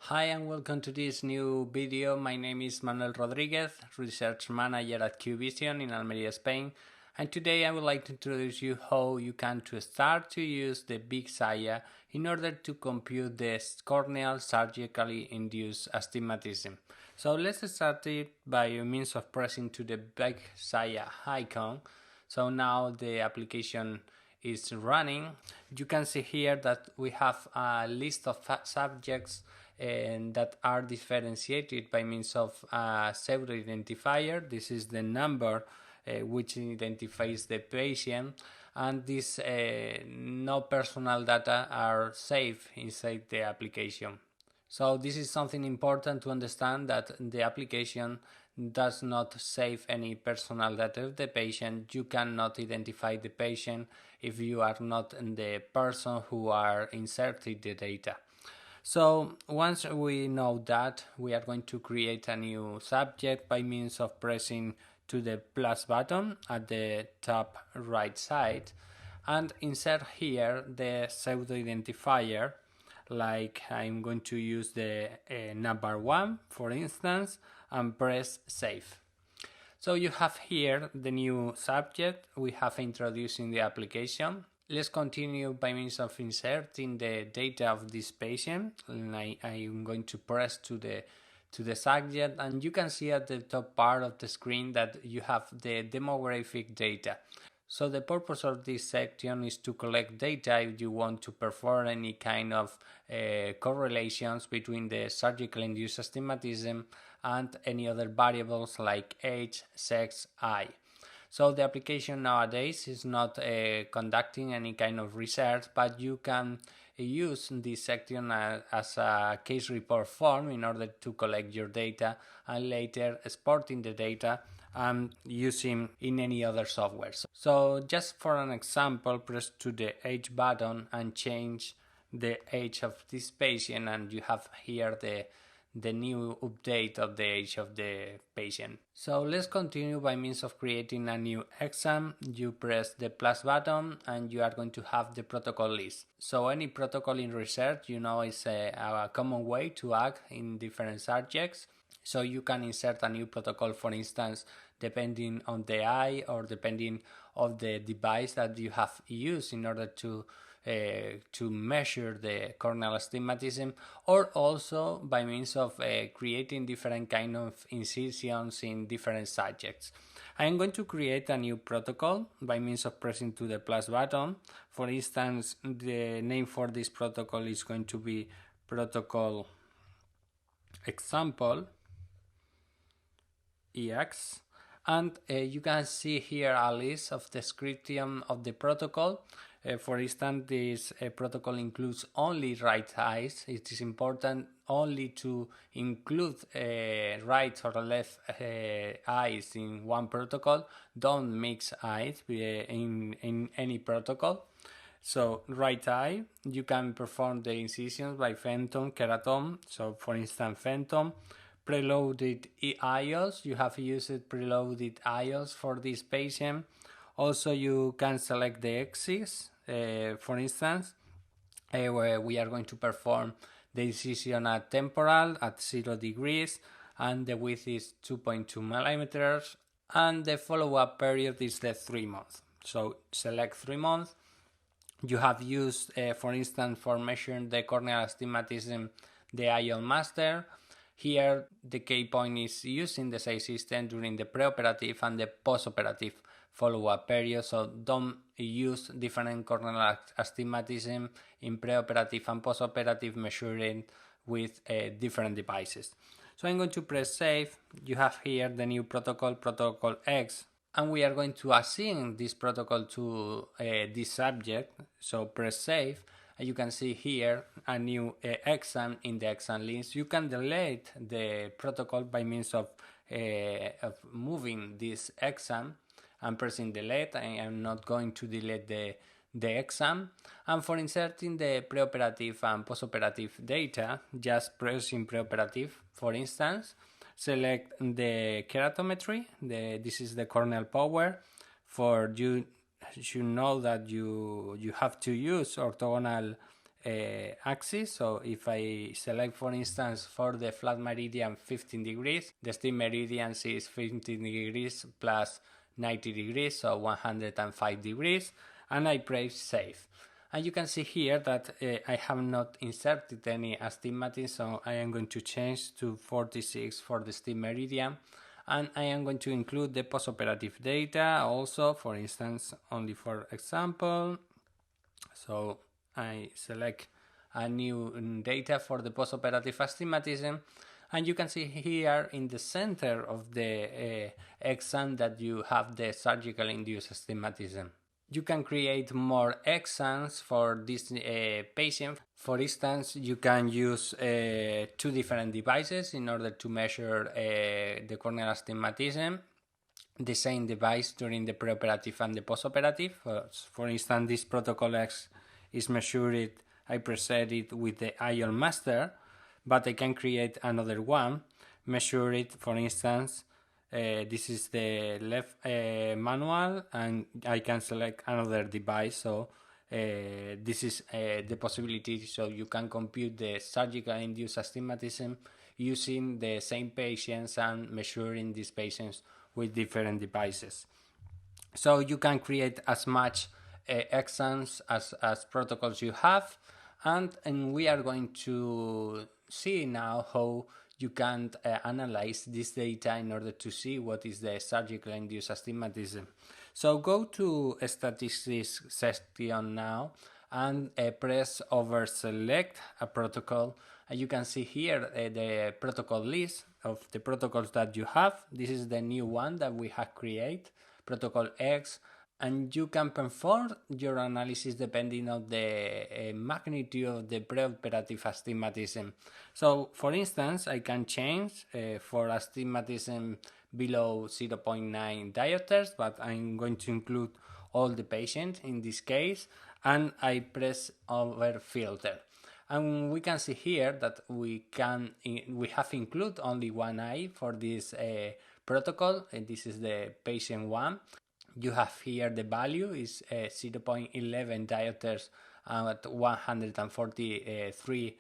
Hi and welcome to this new video. My name is Manuel Rodriguez, Research Manager at QVision in Almeria, Spain. And today I would like to introduce you how you can start to use the Big Saya in order to compute the corneal surgically induced astigmatism. So let's start it by means of pressing to the Big Saya icon. So now the application is running. You can see here that we have a list of subjects and that are differentiated by means of a pseudo identifier. This is the number which identifies the patient, and these no personal data are saved inside the application. So this is something important to understand, that the application does not save any personal data of the patient. You cannot identify the patient if you are not the person who are inserted the data. So once we know that, we are going to create a new subject by means of pressing to the plus button at the top right side and insert here the pseudo identifier. Like I'm going to use the number 1 for instance and press save. So you have here the new subject we have introduced in the application. Let's continue by means of inserting the data of this patient, and I am going to press to the subject, and you can see at the top part of the screen that you have the demographic data. So the purpose of this section is to collect data if you want to perform any kind of correlations between the surgical induced astigmatism and any other variables like age, sex, eye. So the application nowadays is not conducting any kind of research, but you can use this section as a case report form in order to collect your data and later exporting the data and using in any other software. So just for an example, press to the age button and change the age of this patient, and you have here the new update of the age of the patient. So let's continue by means of creating a new exam. You press the plus button and you are going to have the protocol list. So any protocol in research, is a common way to act in different subjects. So you can insert a new protocol, for instance, depending on the eye or depending on the device that you have used in order to measure the corneal astigmatism, or also by means of creating different kind of incisions in different subjects. I am going to create a new protocol by means of pressing to the plus button. For instance, the name for this protocol is going to be protocol example EX, and you can see here a list of description of the protocol. For instance, this protocol includes only right eyes. It is important only to include right or left eyes in one protocol. Don't mix eyes in any protocol. So right eye, you can perform the incisions by phantom, keratom. So for instance, phantom. Preloaded IOLs, you have used preloaded IOLs for this patient. Also you can select the axis, for instance, where we are going to perform the incision at temporal at 0 degrees, and the width is 2.2 millimeters, and the follow-up period is the 3 months. So select 3 months. You have used, for instance, for measuring the corneal astigmatism, the IOL master. Here the key point is using the size system during the preoperative and the postoperative follow-up period, so don't use different corneal astigmatism in preoperative and postoperative measuring with different devices. So I'm going to press save. You have here the new protocol, protocol X, and we are going to assign this protocol to this subject. So press save. You can see here a new exam in the exam list. You can delete the protocol by means of moving this exam and pressing delete. I am not going to delete the exam. And for inserting the preoperative and postoperative data, just press in preoperative. For instance, select the keratometry. This is the corneal power. For you know that you have to use orthogonal axis. So if I select, for instance, for the flat meridian 15 degrees, the steam meridian is 15 degrees plus 90 degrees, so 105 degrees, and I press save. And you can see here that I have not inserted any astigmatism, so I am going to change to 46 for the steam meridian, and I am going to include the postoperative data also, for instance, only for example. So I select a new data for the postoperative astigmatism, and you can see here in the center of the exam that you have the surgical induced astigmatism. You can create more exams for this patient. For instance, you can use 2 different devices in order to measure the corneal astigmatism. The same device during the preoperative and the postoperative. For instance, this protocol X is measured, I preset it with the IOL Master, but I can create another one, measure it, for instance, this is the left manual, and I can select another device. So this is the possibility, so you can compute the surgical induced astigmatism using the same patients and measuring these patients with different devices. So you can create as much exams as protocols you have, and we are going to see now how you can analyze this data in order to see what is the surgical induced astigmatism. So go to statistics section now and press over select a protocol, and you can see here the protocol list of the protocols that you have. This is the new one that we have created, protocol X, and you can perform your analysis depending on the magnitude of the preoperative astigmatism. So for instance, I can change for astigmatism below 0.9 diopters, but I'm going to include all the patients in this case, and I press over filter. And we can see here that we have included only one eye for this protocol, and this is the patient 1. You have here the value is 0.11 diopters at 143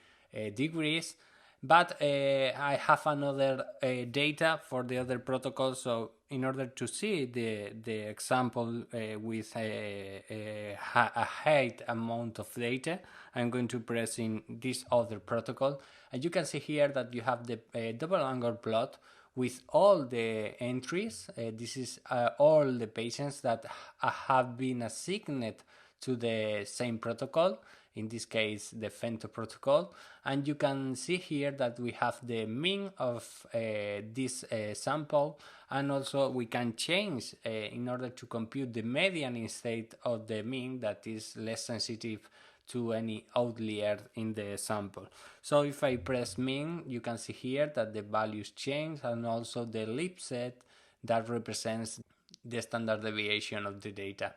degrees, but I have another data for the other protocol. So in order to see the example with a high amount of data, I'm going to press in this other protocol, and you can see here that you have the double angle plot with all the entries. This is all the patients that have been assigned to the same protocol, in this case the Fento protocol, and you can see here that we have the mean of this sample, and also we can change in order to compute the median instead of the mean that is less sensitive to any outlier in the sample. So if I press mean, you can see here that the values change, and also the leap set that represents the standard deviation of the data.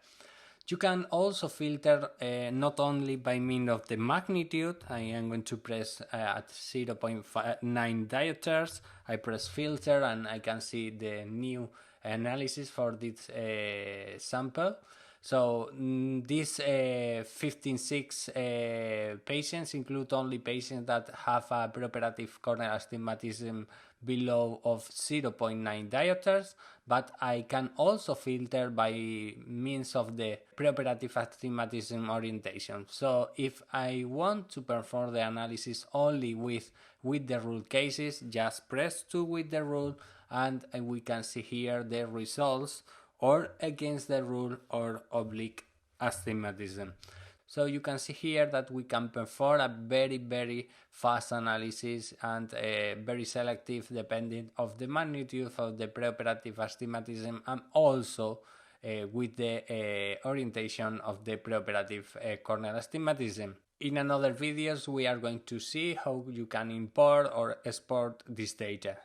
You can also filter not only by mean of the magnitude. I am going to press at 0.9 diopters. I press filter, and I can see the new analysis for this sample. So these 56 patients include only patients that have a preoperative corneal astigmatism below of 0.9 diopters, but I can also filter by means of the preoperative astigmatism orientation. So if I want to perform the analysis only with the rule cases, just press 2 with the rule, and we can see here the results, or against the rule or oblique astigmatism. So you can see here that we can perform a very fast analysis and very selective depending of the magnitude of the preoperative astigmatism, and also with the orientation of the preoperative corneal astigmatism. In another videos we are going to see how you can import or export this data.